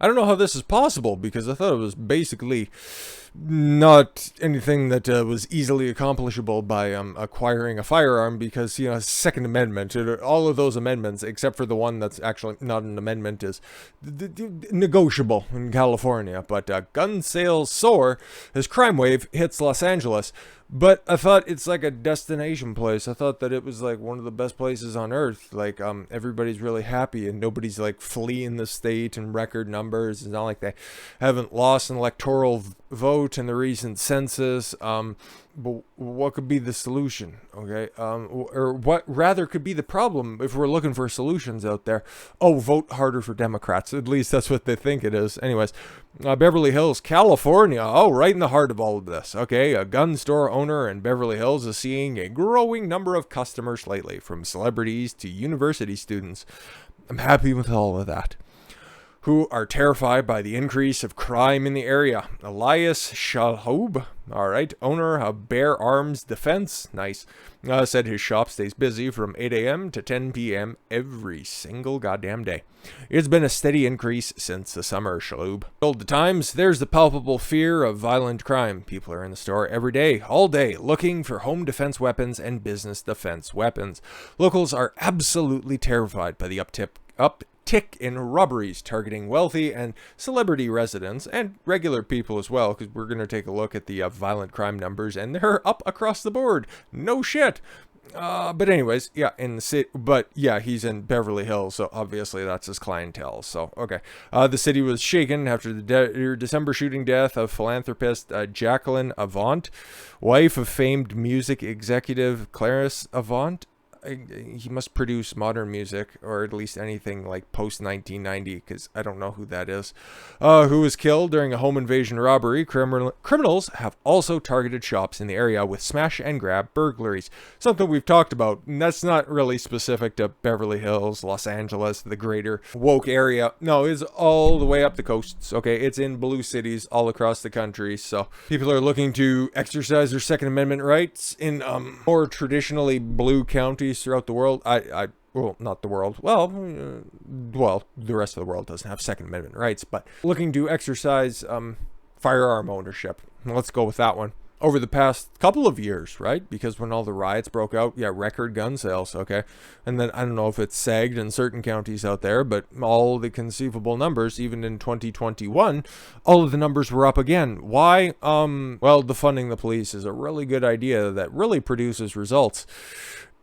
I don't know how this is possible, because I thought it was basically not anything that was easily accomplishable by acquiring a firearm, because, Second Amendment, all of those amendments, except for the one that's actually not an amendment, is negotiable in California. But gun sales soar as crime wave hits Los Angeles. But I thought it's like a destination place. I thought that it was like one of the best places on earth. Like, everybody's really happy and nobody's like fleeing the state in record numbers. It's not like they haven't lost an electoral vote in the recent census. But what could be the solution? Okay. Or what rather could be the problem if we're looking for solutions out there? Oh, vote harder for Democrats. At least that's what they think it is. Anyways, Beverly Hills, California. Oh, right in the heart of all of this. Okay. A gun store owner in Beverly Hills is seeing a growing number of customers lately, from celebrities to university students. I'm happy with all of that. Who are terrified by the increase of crime in the area. Elias Shalhoub, owner of Bear Arms Defense, said his shop stays busy from 8 a.m. to 10 p.m. every single goddamn day. It's been a steady increase since the summer, Shalhoub told the Times. There's the palpable fear of violent crime. People are in the store every day, all day, looking for home defense weapons and business defense weapons. Locals are absolutely terrified by the uptick in robberies targeting wealthy and celebrity residents and regular people as well, because we're going to take a look at the violent crime numbers, and they're up across the board. No shit. But anyways, yeah, in the city, but yeah, he's in Beverly Hills, so obviously that's his clientele. So, okay. The city was shaken after the December shooting death of philanthropist Jacqueline Avant, wife of famed music executive Clarence Avant. He must produce modern music, or at least anything like post 1990, because I don't know who that is. Who was killed during a home invasion robbery. Criminals have also targeted shops in the area with smash and grab burglaries, something we've talked about. And that's not really specific to Beverly Hills, Los Angeles, the greater woke area. No, it's all the way up the coasts. Okay, it's in blue cities all across the country. So people are looking to exercise their Second Amendment rights in more traditionally blue counties throughout the world. Well, not the world. Well, the rest of the world doesn't have Second Amendment rights, but looking to exercise firearm ownership. Let's go with that one. Over the past couple of years, right? Because when all the riots broke out, record gun sales, okay? And then I don't know if it's sagged in certain counties out there, but all the conceivable numbers, even in 2021, all of the numbers were up again. Why? Well, defunding the police is a really good idea that really produces results,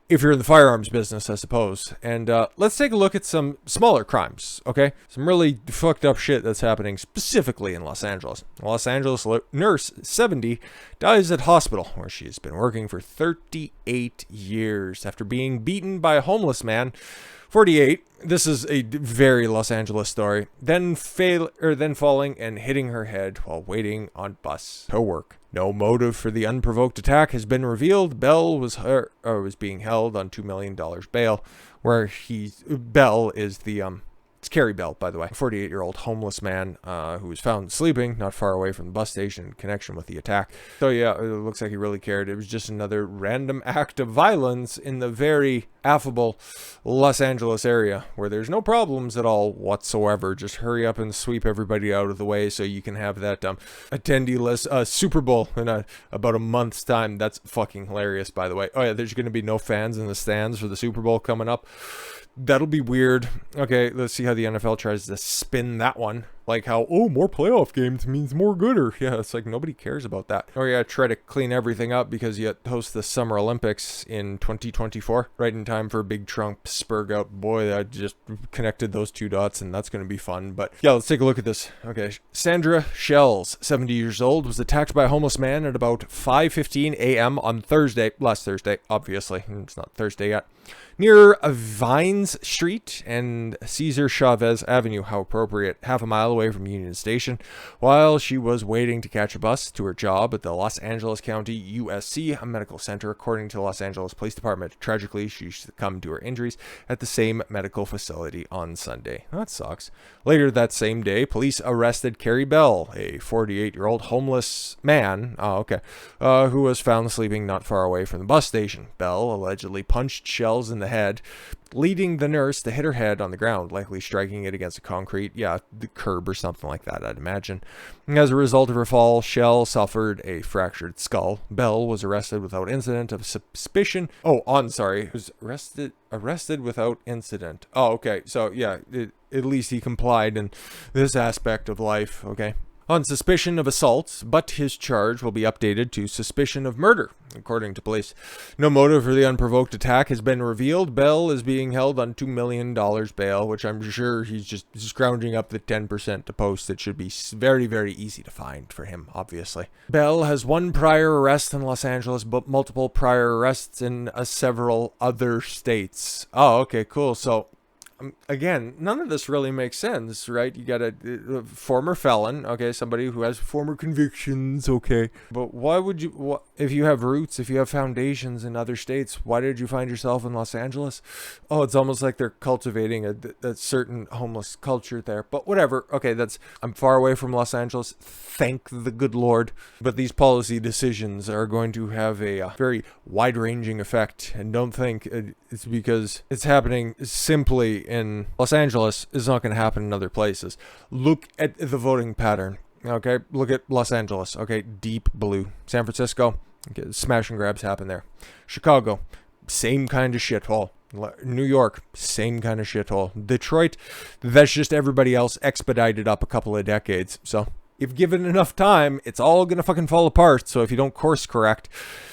if you're in the firearms business, I suppose. And let's take a look at some smaller crimes, okay? Some really fucked up shit that's happening specifically in Los Angeles. A Los Angeles nurse, 70, dies at hospital where she has been working for 38 years after being beaten by a homeless man. 48. This is a very Los Angeles story. Then falling and hitting her head while waiting on bus to work. No motive for the unprovoked attack has been revealed. Bell was being held on $2 million bail, where Bell is the it's Carrie Bell, by the way, a 48-year-old homeless man who was found sleeping not far away from the bus station in connection with the attack. So yeah, it looks like he really cared. It was just another random act of violence in the very affable Los Angeles area where there's no problems at all whatsoever. Just hurry up and sweep everybody out of the way so you can have that attendee-less Super Bowl in about a month's time. That's fucking hilarious, by the way. Oh yeah, there's going to be no fans in the stands for the Super Bowl coming up. That'll be weird. Okay, let's see how the NFL tries to spin that one. Like how, more playoff games means more gooder. Yeah, it's like nobody cares about that. Or yeah, try to clean everything up because you host the Summer Olympics in 2024, right in time for a big Trump spurg out. Boy, I just connected those two dots, and that's going to be fun. But yeah, let's take a look at this. Okay, Sandra Shells, 70 years old, was attacked by a homeless man at about 5:15 a.m. on last Thursday, obviously. It's not Thursday yet. Near Vines Street and Cesar Chavez Avenue, how appropriate, half a mile away from Union Station, while she was waiting to catch a bus to her job at the Los Angeles County USC Medical Center, according to the Los Angeles Police Department. Tragically, she succumbed to her injuries at the same medical facility on Sunday. That sucks. Later that same day, police arrested Carrie Bell, a 48-year-old homeless man, who was found sleeping not far away from the bus station. Bell allegedly punched Shells in the head leading the nurse to hit her head on the ground, likely striking it against a concrete, the curb or something like that, I'd imagine. As a result of her fall, Shell suffered a fractured skull. Bell was arrested without incident of suspicion. Was arrested without incident. Oh, okay. So, at least he complied in this aspect of life, okay? On suspicion of assault, but his charge will be updated to suspicion of murder, according to police. No motive for the unprovoked attack has been revealed. Bell is being held on $2 million bail, which I'm sure he's just scrounging up the 10% to post. It should be very, very easy to find for him, obviously. Bell has one prior arrest in Los Angeles, but multiple prior arrests in several other states. Oh, okay, cool. So, again, none of this really makes sense, right? You got a former felon, okay, somebody who has former convictions, okay. But why would you, if you have roots, if you have foundations in other states, why did you find yourself in Los Angeles? Oh, it's almost like they're cultivating a certain homeless culture there. But whatever, okay, I'm far away from Los Angeles, thank the good Lord. But these policy decisions are going to have a very wide-ranging effect, and don't think it's because it's happening simply in Los Angeles is not going to happen in other places. Look at the voting pattern. Okay, look at Los Angeles. Okay, deep blue. San Francisco, okay, smash and grabs happen there. Chicago, same kind of shithole. New York, same kind of shithole. Detroit, that's just everybody else expedited up a couple of decades. So if given enough time, it's all going to fucking fall apart. So if you don't course correct,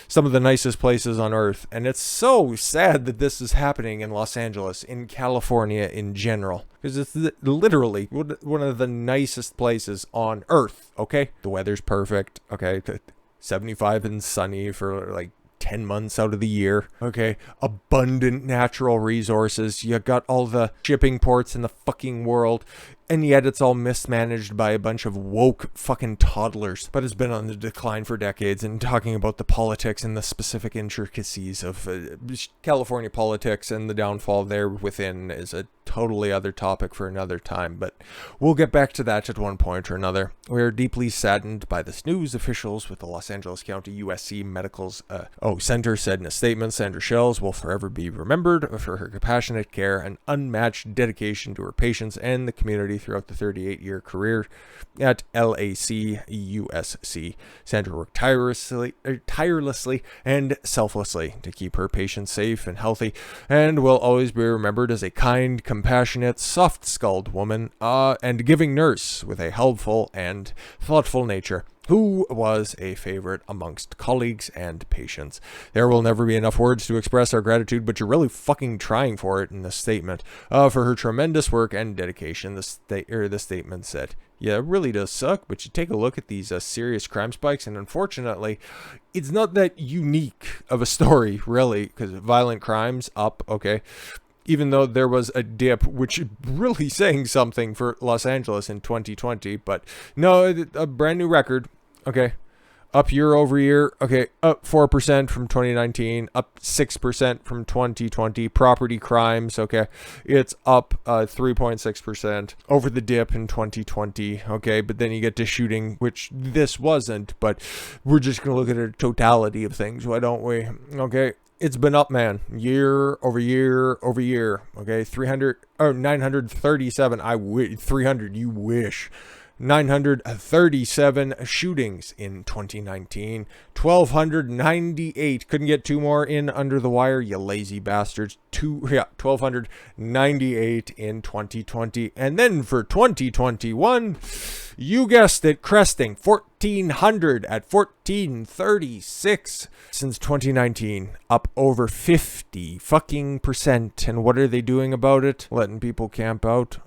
some of the nicest places on earth. And it's so sad that this is happening in Los Angeles, in California in general. Because it's literally one of the nicest places on earth, okay? The weather's perfect, okay? 75 and sunny for like 10 months out of the year, okay? Abundant natural resources. You got all the shipping ports in the fucking world. And yet it's all mismanaged by a bunch of woke fucking toddlers. But it's been on the decline for decades, and talking about the politics and the specific intricacies of California politics and the downfall there within is a totally other topic for another time. But we'll get back to that at one point or another. We are deeply saddened by this news. Officials with the Los Angeles County USC Medical's Center said in a statement, Sandra Shells will forever be remembered for her compassionate care and unmatched dedication to her patients and the community throughout the 38-year career at LAC-USC. Sandra worked tirelessly and selflessly to keep her patients safe and healthy, and will always be remembered as a kind, compassionate, soft-skulled woman and giving nurse with a helpful and thoughtful nature, who was a favorite amongst colleagues and patients. There will never be enough words to express our gratitude, but you're really fucking trying for it in this statement, for her tremendous work and dedication. The statement said, yeah, it really does suck, but you take a look at these serious crime spikes, and unfortunately, it's not that unique of a story, really, because violent crimes up, okay? Even though there was a dip, which is really saying something for Los Angeles in 2020. But no, a brand new record. Okay. Up year over year. Okay. Up 4% from 2019. Up 6% from 2020. Property crimes. Okay. It's up 3.6% over the dip in 2020. Okay. But then you get to shooting, which this wasn't. But we're just going to look at a totality of things. Why don't we? Okay. It's been up, man, year over year over year. Okay, 937. 300. You wish. 937 shootings in 2019. 1,298. Couldn't get two more in under the wire, you lazy bastards. 1,298 in 2020. And then for 2021, you guessed it, cresting 1,400 at 1,436 since 2019, up over 50 fucking percent. And what are they doing about it? Letting people camp out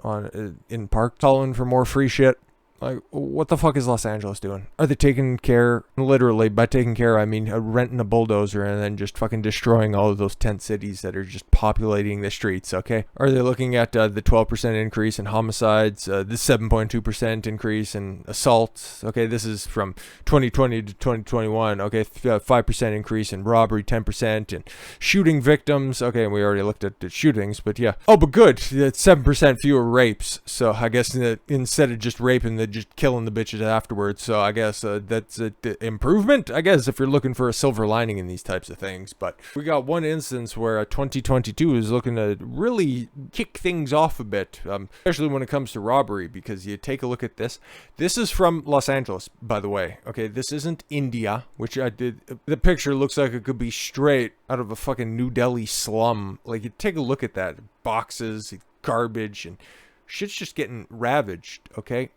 in park, calling for more free shit. Like, what the fuck is Los Angeles doing? Are they taking care, literally, by taking care, I mean renting a bulldozer and then just fucking destroying all of those tent cities that are just populating the streets, okay? Are they looking at the 12% increase in homicides, the 7.2% increase in assaults? Okay, this is from 2020 to 2021, okay? 5% increase in robbery, 10% in shooting victims. Okay, and we already looked at the shootings, but yeah. Oh, but good, it's 7% fewer rapes. So I guess instead of just raping the just killing the bitches afterwards. So I guess that's an improvement, I guess, if you're looking for a silver lining in these types of things. But we got one instance where 2022 is looking to really kick things off a bit, especially when it comes to robbery, because you take a look at this. This is from Los Angeles, by the way. Okay, this isn't India, which I did. The picture looks like it could be straight out of a fucking New Delhi slum. Like, you take a look at that. Boxes, garbage, and shit's just getting ravaged, okay?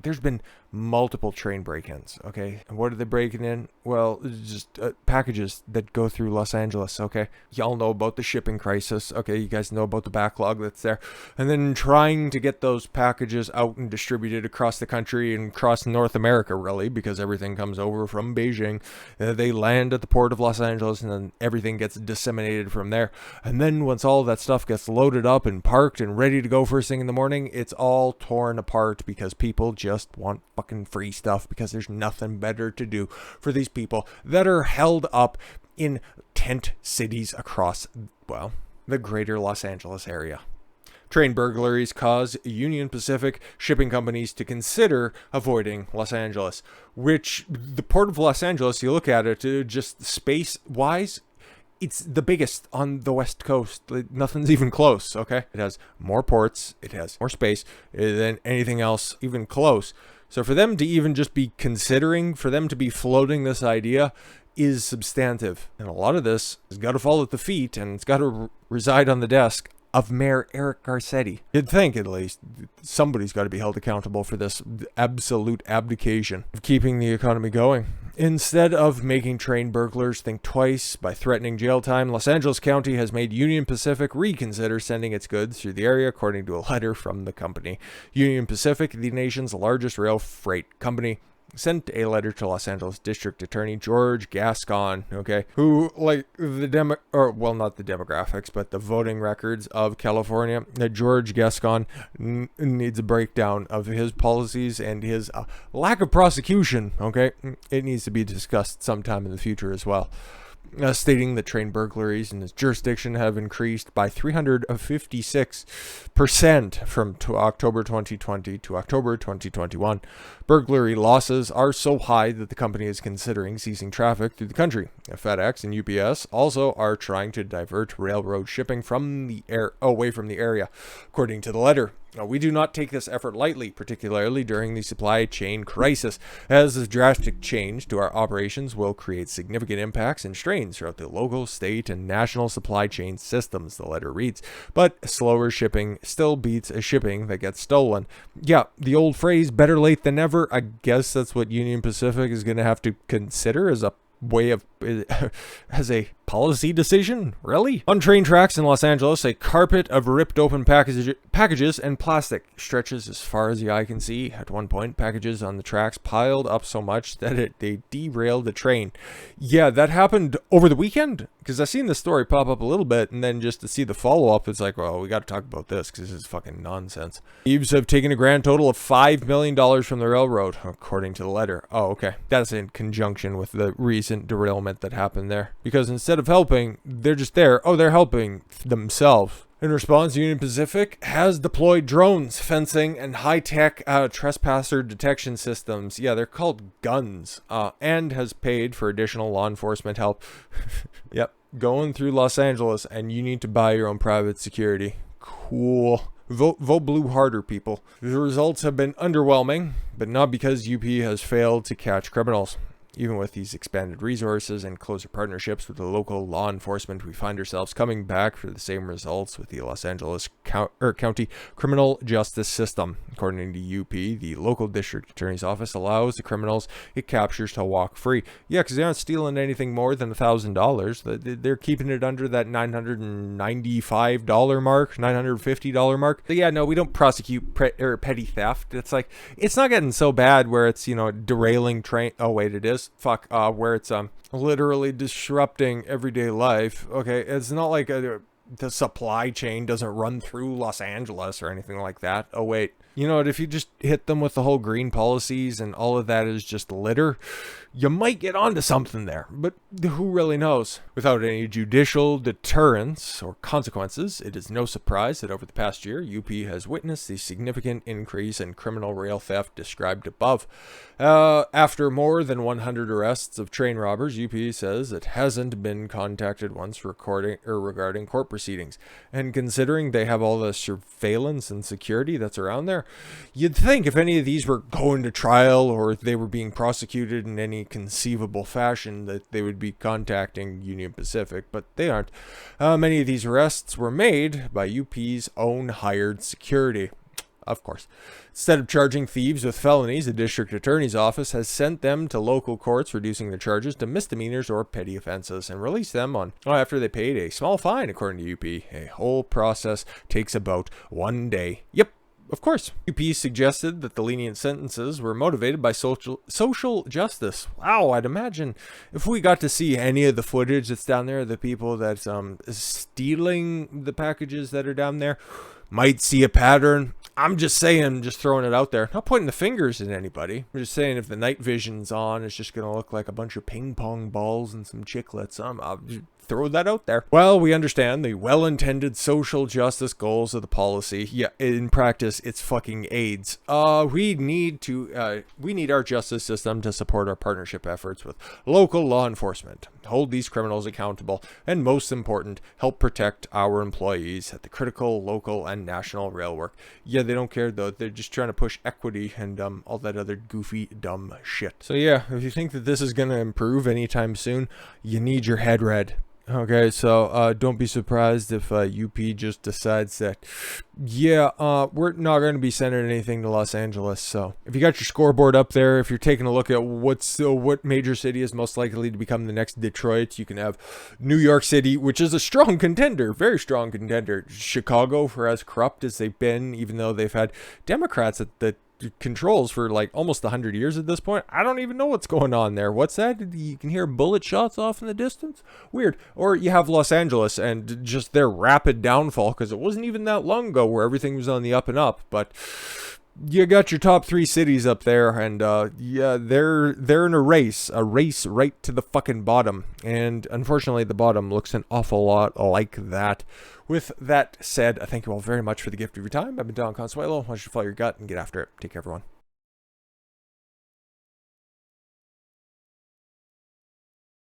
There's been multiple train break-ins, okay? And what are they breaking in? Well, just packages that go through Los Angeles, okay? Y'all know about the shipping crisis, okay? You guys know about the backlog that's there. And then trying to get those packages out and distributed across the country and across North America, really, because everything comes over from Beijing. They land at the port of Los Angeles, and then everything gets disseminated from there. And then once all that stuff gets loaded up and parked and ready to go first thing in the morning, it's all torn apart because people just want fucking free stuff, because there's nothing better to do for these people that are held up in tent cities across, well, the greater Los Angeles area. Train burglaries cause Union Pacific shipping companies to consider avoiding Los Angeles, which the port of Los Angeles, you look at it, just space-wise, it's the biggest on the West Coast. Nothing's even close, okay? It has more ports, it has more space than anything else even close. So for them to even just be considering, for them to be floating this idea is substantive. And a lot of this has got to fall at the feet, and it's got to reside on the desk of Mayor Eric Garcetti. You'd think, at least, somebody's got to be held accountable for this absolute abdication of keeping the economy going. Instead of making train burglars think twice by threatening jail time, Los Angeles County has made Union Pacific reconsider sending its goods through the area, according to a letter from the company. Union Pacific, the nation's largest rail freight company, sent a letter to Los Angeles District Attorney George Gascon, okay, who, like, not the demographics, but the voting records of California. George Gascon needs a breakdown of his policies and his lack of prosecution, okay? It needs to be discussed sometime in the future as well. Stating that train burglaries in his jurisdiction have increased by 356% from October 2020 to October 2021. Burglary losses are so high that the company is considering ceasing traffic through the country. FedEx and UPS also are trying to divert railroad shipping away from the area, according to the letter. We do not take this effort lightly, particularly during the supply chain crisis, as a drastic change to our operations will create significant impacts and strains throughout the local, state, and national supply chain systems, the letter reads. But slower shipping still beats a shipping that gets stolen. Yeah, the old phrase, better late than never, I guess that's what Union Pacific is going to have to consider as a way of as a policy decision, really? On train tracks in Los Angeles, a carpet of ripped open packages and plastic stretches as far as the eye can see. At one point, packages on the tracks piled up so much that they derailed the train. Yeah, that happened over the weekend, because I've seen the story pop up a little bit, and then just to see the follow-up, it's like, well, we got to talk about this, because this is fucking nonsense. Thieves have taken a grand total of $5 million from the railroad, according to the letter. Oh, okay. That's in conjunction with the recent derailment that happened there. Because instead of helping, they're just there. Oh, they're helping themselves. In response, Union Pacific has deployed drones, fencing, and high-tech trespasser detection systems. Yeah, they're called guns. And has paid for additional law enforcement help. Yep, going through Los Angeles, and you need to buy your own private security. Cool. Vote blue harder, people. The results have been underwhelming, but not because UP has failed to catch criminals. Even with these expanded resources and closer partnerships with the local law enforcement, we find ourselves coming back for the same results with the Los Angeles County criminal justice system. According to UP, the local district attorney's office allows the criminals it captures to walk free. Yeah, because they aren't stealing anything more than $1,000. They're keeping it under that $995 mark, $950 mark. But yeah, no, we don't prosecute petty theft. It's like, it's not getting so bad where it's, derailing train. Oh, wait, it is. Where it's literally disrupting everyday life. Okay, it's not like the supply chain doesn't run through Los Angeles or anything like that. Oh wait, You know what, if you just hit them with the whole green policies and all of that is just litter, you might get onto something there, but who really knows? Without any judicial deterrence or consequences, it is no surprise that over the past year, UP has witnessed the significant increase in criminal rail theft described above. After more than 100 arrests of train robbers, UP says it hasn't been contacted once regarding court proceedings. And considering they have all the surveillance and security that's around there, you'd think if any of these were going to trial or they were being prosecuted in any conceivable fashion that they would be contacting Union Pacific, but they aren't. Many of these arrests were made by UP's own hired security. Of course. Instead of charging thieves with felonies, the district attorney's office has sent them to local courts, reducing their charges to misdemeanors or petty offenses, and released them after they paid a small fine, according to UP. A whole process takes about 1 day. Yep. Of course. UP suggested that the lenient sentences were motivated by social justice. Wow, I'd imagine if we got to see any of the footage that's down there, the people that's stealing the packages that are down there might see a pattern. I'm just saying, just throwing it out there. Not pointing the fingers at anybody. I'm just saying if the night vision's on, it's just going to look like a bunch of ping pong balls and some chiclets. I'll throw that out there. Well, we understand the well-intended social justice goals of the policy. Yeah, in practice, it's fucking AIDS. We need our justice system to support our partnership efforts with local law enforcement, hold these criminals accountable, and most important, help protect our employees at the critical local and national rail work. Yeah, they don't care though. They're just trying to push equity and all that other goofy, dumb shit. So yeah, if you think that this is going to improve anytime soon, you need your head read. Okay, so don't be surprised if UP just decides that, yeah, we're not going to be sending anything to Los Angeles. So if you got your scoreboard up there, if you're taking a look at what major city is most likely to become the next Detroit, you can have New York City, which is a strong contender, very strong contender. Chicago, for as corrupt as they've been, even though they've had Democrats at the controls for like almost 100 years at this point. I don't even know what's going on there. What's that? You can hear bullet shots off in the distance? Weird. Or you have Los Angeles and just their rapid downfall, because it wasn't even that long ago where everything was on the up and up. But you got your top 3 cities up there, and yeah, they're in a race right to the fucking bottom. And unfortunately, the bottom looks an awful lot like that. With that said, I thank you all very much for the gift of your time. I've been Don Consuelo. Why don't you follow your gut and get after it? Take care, everyone.